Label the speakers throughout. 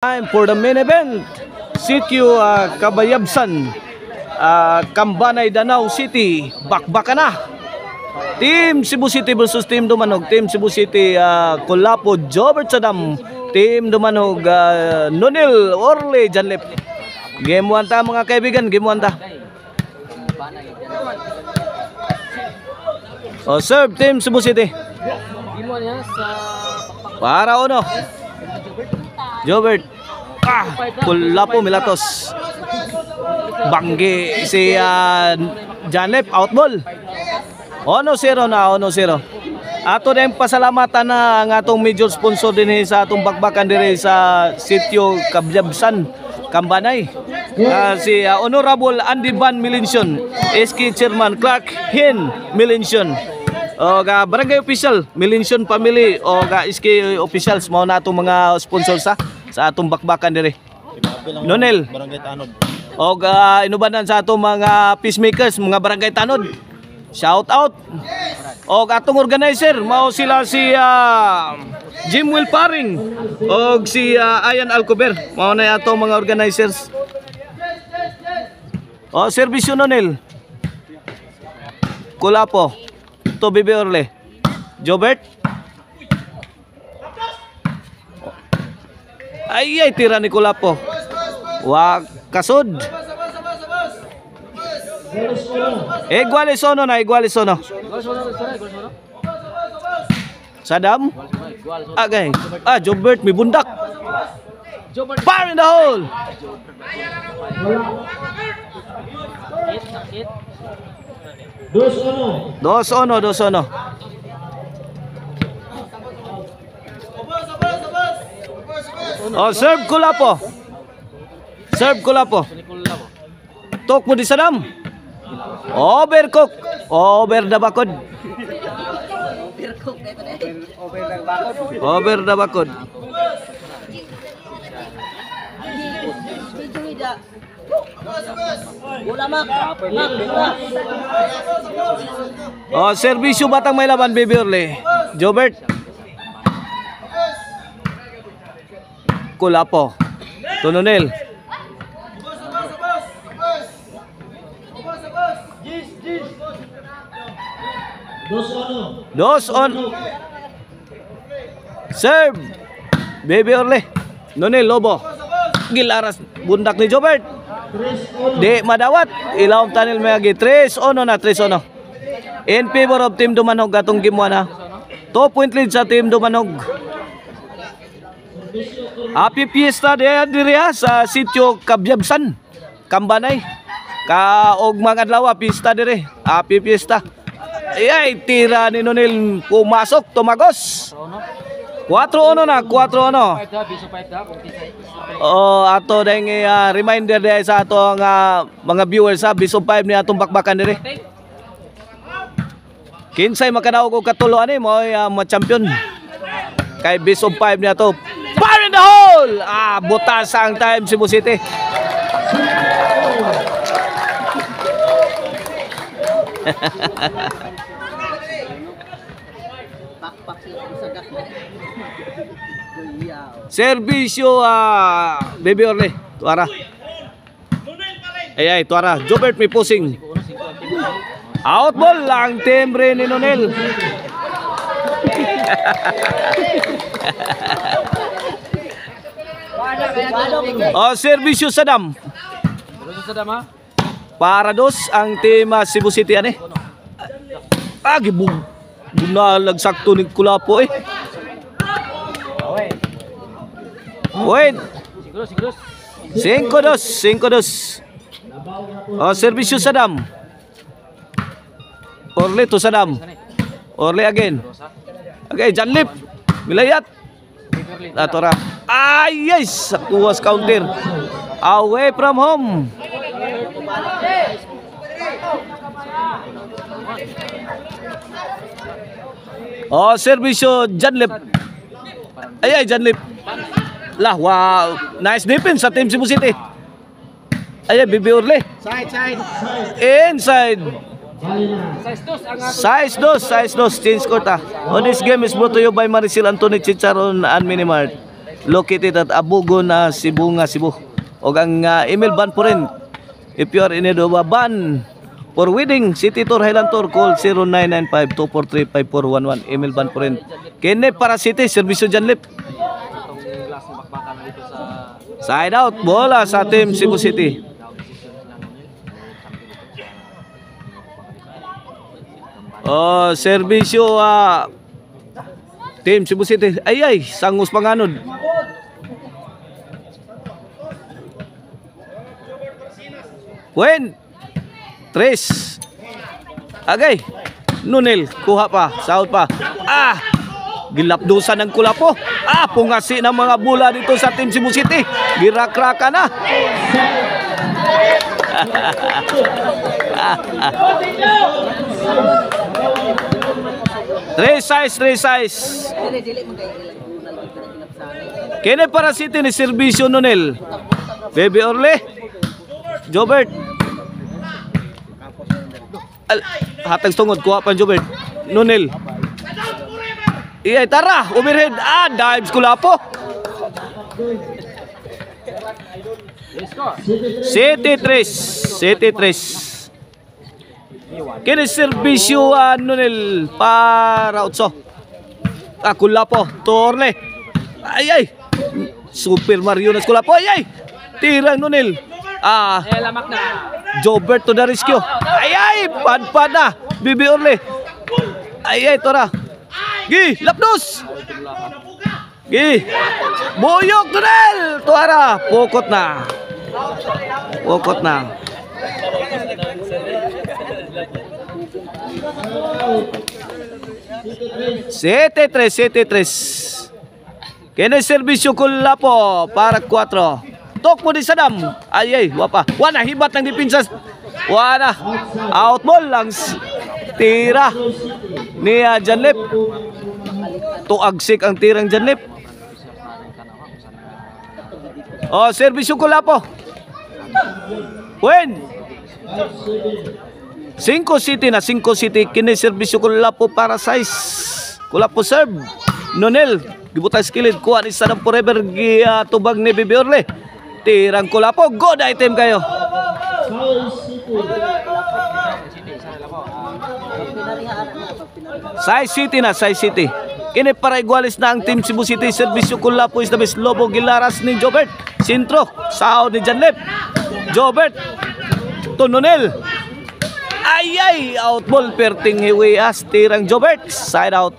Speaker 1: Time for the main event. Sitio Cabayabsan, Cambanay, Danau City. Bakbakan na. Team Cebu City versus Team Dumanog. Team Cebu City, Kulapo, Jobert Sadam. Team Dumanog, Nonil, Orle, Janlip. Game 1 ta mga kaibigan, game 1 ta. O serve Team Cebu City. Para uno. Jobert. Kulapo, Milatos. Banggi si Janlip, outball. 1-0 na, 1-0. Ato na yung pasalamatan na ang atong major sponsor din sa atong bakbakan dire sa Sitio Cabayabsan, Cambanay. Si Honorable Andy Van Melension, SK Chairman Clark Hin Melension. O barangay official, Melension family o SK officials mao na atong mga sponsor sa atong bakbakan dire. Nonel. Barangay Tanod. O inubanan sa atong mga peacemakers, mga barangay Tanod. Shout out. O atong organizer mao sila si Jim Will Paring o si Ayan Alcober. Mao na atong mga organizers. O serbisyo Nonel. Kulapo. To Bibi Orle. Jobert. Ay tira ni Kulapo. Wa kasod. Iguales ono na, iguales ono. Sadam. Agay. Jobert may bundak. Fire in the hole. 2-1. 2-1. Oh, serve Kulapo. Serve Kulapo. Tok mo di Sadam. Overcook. Over the bakod. Over the bakod. Oh, serbisyo Batang May Laban, Bibi Orle. Jobert. Kulapo. Tunonel. Dos on. Serve. Bibi Orle. Nonel Lobo. Gilaras bundak ni Jobert. Di madawat. Ilawang tanil mayagi. 3-1 na. 3-1. In favor of Team Dumanog atong game 1 na. 2 point lead sa Team Dumanog. Happy Fiesta dire sa Sitio Cabayabsan, Cambanay. Kaog mga adlaw pista dire. Happy Fiesta. Ay tira ni Nonil pumasok, tumagos. 4-1 na, 4-1. Ato ding reminder dire sa atong mga viewers sa Biso 5 ni atong bakbakan dire. Kinsay makadaog og katulo ani mo ma-champion. Kay Biso 5 ni ato. Fire in the hole! Butas ang time Cebu City. Serbisyo Bibi Orle. Tuara. Ay tuara. Jobert may pusing. Outball lang timbre ni Nonel. Serbisyo Sadam. Para dos ang team Cebu City ani. Gibug. Bunalag sakto ni Kulapo Wait. 5-2. Serbisyo Sadam. Orle to Sadam. Orle again. Okay, Janlip. Milayat. Atora. Yes, kuwas counter. Away from home. Serbisyo Janlip. Janlip. Lah, wow. Nice defense sa Team Cebu City. Bibi Orle. Side. Inside. Size 2, change court On this game is brought to you by Maricel Anthony Chicharon and Minimart. located at Abugon, Cebu nga Cebu. O ang email ban po rin. If you are in need of a ban for wedding, City Tour, Highland Tour, call 0995-243-5411. Email ban po rin. Kene para City, servisyo Janlip. Side out, bola sa team Cebu City. Oh, servisyo team Cebu City. Ay, sangus panganod. Wen. Tres. Agay. Nunil, kuha pa, sahod pa. Gilapdusan ng Kulapo. Pungasi ng mga bola dito sa team Cebu City. Girakraka na. Tres size. Kene para City ni servisyo Nunel. Baby Orle. Jobert. Hatag tungod, kuha pa Jobert. Nunel. Iyay, tara, overhead. Dives Kulapo. City 3. Kini servisyo Nunel para Utso. Kulapo, Torle. Ay. Super Mario na Kulapo. Ay. Tirang Nunel. Jobert to the rescue. Ay. Padpad na. Bibi Orle. Ay, tora. Gi, lapdos. Gi. Buyok Nunel. Tuara, pokot na. City 3. Kene servisyo Kulapo para 4. Tok mo di Sadam. Ay, wapa. Wana hibat ng depensa. Wana. Out ball lang. Tira ni Janlip. Tuagsik ang tirang Janlip. Servisyo Kulapo. Wen. 5 City. Kini servisyo Kulapo para 6. Kulapo serve. Nunel. Gibutang skilled. Kuha ni Sadam forever. Tubag ni Bibi Orle. Tirang Kulapo. Good item kayo. Size City. Kini para igualis na ang team Cebu City. Servisyo Kulapo is the best. Lobo Gilaras ni Jobert. Sintro. Sahod ni Janlip. Jobert. Nunel. Ay. Outball. Perting hiwias. Tirang Jobert. Side out.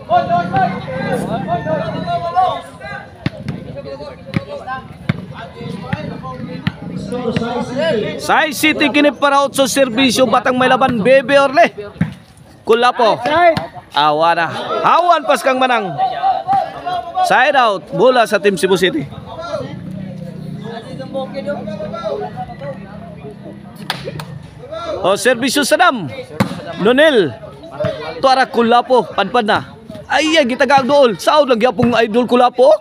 Speaker 1: Size City kini para Utso servisyo Batang may laban Bebe Orle. Kulapo. Awana. Hawan pas kang manang. Side out. Bola sa team Cebu City. Servisyo Sadam. Nunel. Tuara Kulapo. Padpad na. Ay, gitagaag dool. Saud lang yapong idol Kulapo.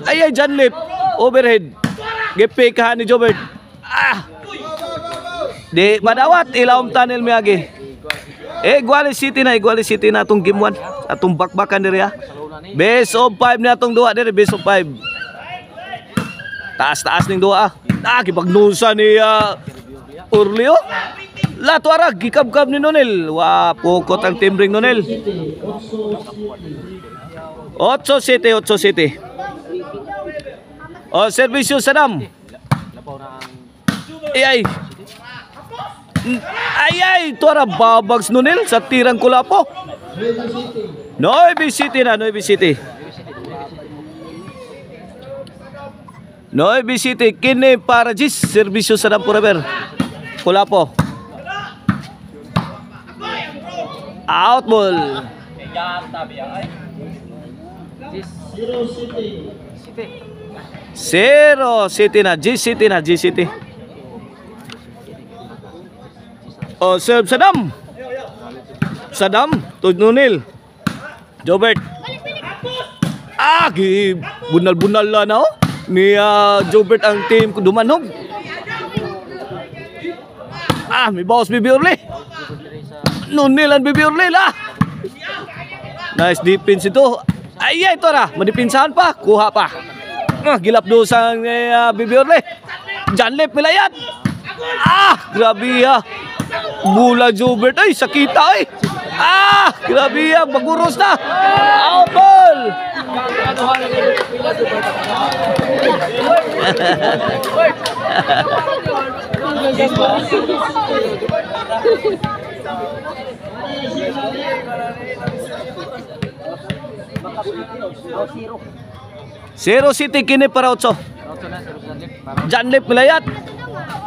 Speaker 1: Ay, Janlip. Overhead. Gipikahan ni Jobert. Di madawat ilawom tunnel miyagi. Igualis City na atong game 1. Atong bakbakan diri Best of 5 na atong duwa diri, best of 5. Taas ning duwa. Kipagnusa ni Urlio. Lato arag gikab-kab ni Nunel. Pukot ang timbring Nunel. 8 City. Servisyo Sadam. Ay, tuara babags Nunel sa tirang Kulapo. Nueve City. Nueve City, kini para Gis. Servisyo Sadam forever. Kulapo. Out ball. 0 City na. G City. Serve Sadam to Nunel. Jobert. Bunal-bunal na ni Jobert ang team dumanog. May bawas Bibi Orle. Nunel ang Bibi Orle la. Nice defense ito. Ay, ito na. Madipinsahan pa. Kuha pa. Gilap doon sa Bibi Orle. Janlip milayat. Grabe ha. Bula Jobert. Ay, sakita ay. Grabe ha. Baguros na. Out ball. Zero City kini para 8. Janlip milayat.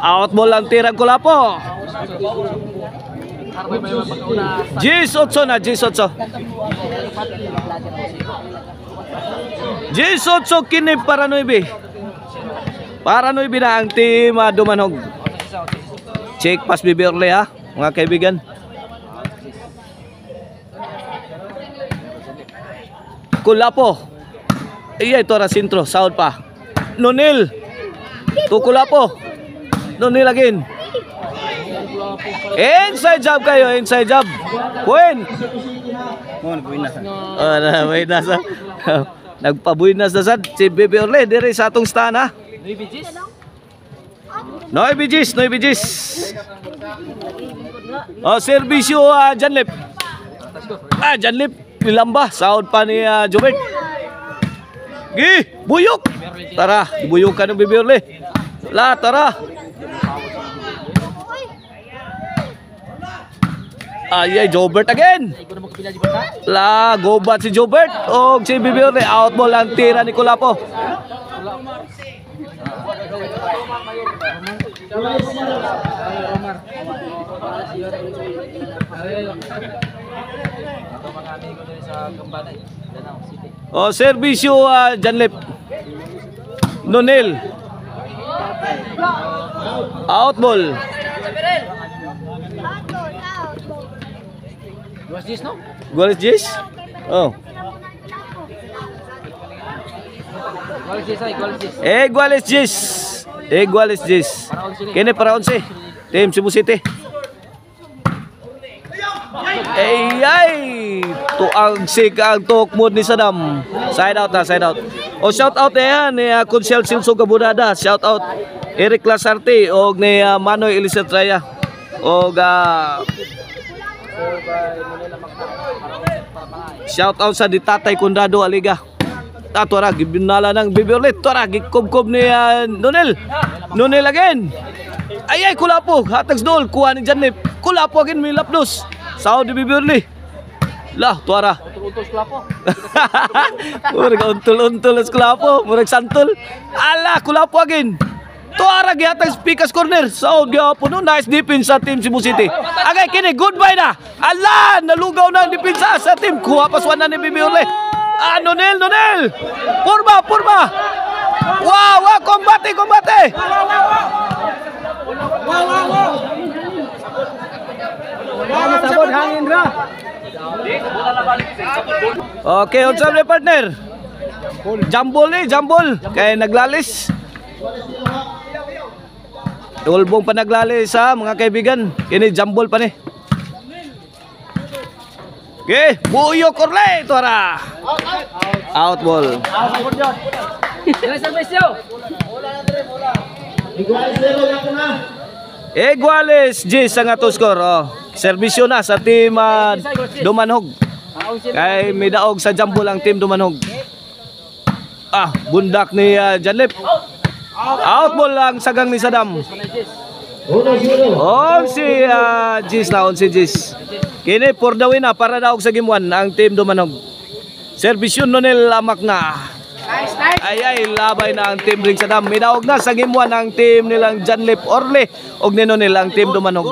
Speaker 1: Out ball ang tirang Kulapo. Jis 8 na, Jis 8. Jis 8 kini para 9. Para 9 na ang team Dumanog. Check pass Bibi Orle ha, mga kaibigan. Kulapo. Iya ito ra sentro, sound pa. Nonil. Kulapo. Nonil again. Inside job kayo, inside job. Point. Buinas na. Nagpabuinas na sad si Bibi Orle diri sa atong stand ha. Noy Bijis. Servisyo Janlip. Janlip nilamba, sound pa ni Jobert. Buyok. Tara, buyok ka ng Bibi Orle. Tara. Ay, Jobert again. Gobat si Jobert. Si Bibi Orle. Out ball ang tira ni Kulapo. Servisyo Janlip. Nonel. Out ball. Gualis Jis? Gualis Jis. Kini para 11. Team Cebu City. Tuang ang talk mood ni Saddam. Side out. Shout out ni Kunsel Silso Gabunada. Shout out Eric Lasarte og ni Manoy Elisetraya. Og shout out sa Ditatay Condado Aliga. Tora gibinala ng Bibi Orle. Tora gikubkob ni Nonel again. Ay Kulapo. Hatags dool kuha ni Janlip. Kulapo again may lapdos. Sao di Bibi Orle. Tora.
Speaker 2: Untul-untul Kulapo.
Speaker 1: Murag untul-untul sa Kulapo. Murag santol. Kulapo again. Tora gihatag Pikas corner. Sao gyapon no. Nice defense sa team Cebu City. Agay kini goodbye na. Nalugaw na ang depensa sa team. Kuha paswan na ni Bibi Orle. Nonel. Purba. Wow, kombate.
Speaker 2: Sabot hangin ra.
Speaker 1: Okay, unsa ni partner? Jambol. Kay naglalis. Tulbong pa naglalis mga kaibigan. Kini jambol pa ni. Buyok Orle, Tora. Out ball. Iguales Jis ang ato score. Servisyo na sa team Dumanog. Kay may daog sa jambol ang team Dumanog. Bundak ni Janlip. Out ball lang sagang ni Saddam. Si Jis. Kini for the win na para daog sa game 1 ang team Dumanog. Servisyon Nonel Amak na. Ay, labay na ang team Ring Saddam. May daog na sa game 1 ang team nilang Janlip Orle og ni Nonel ang team Dumanog.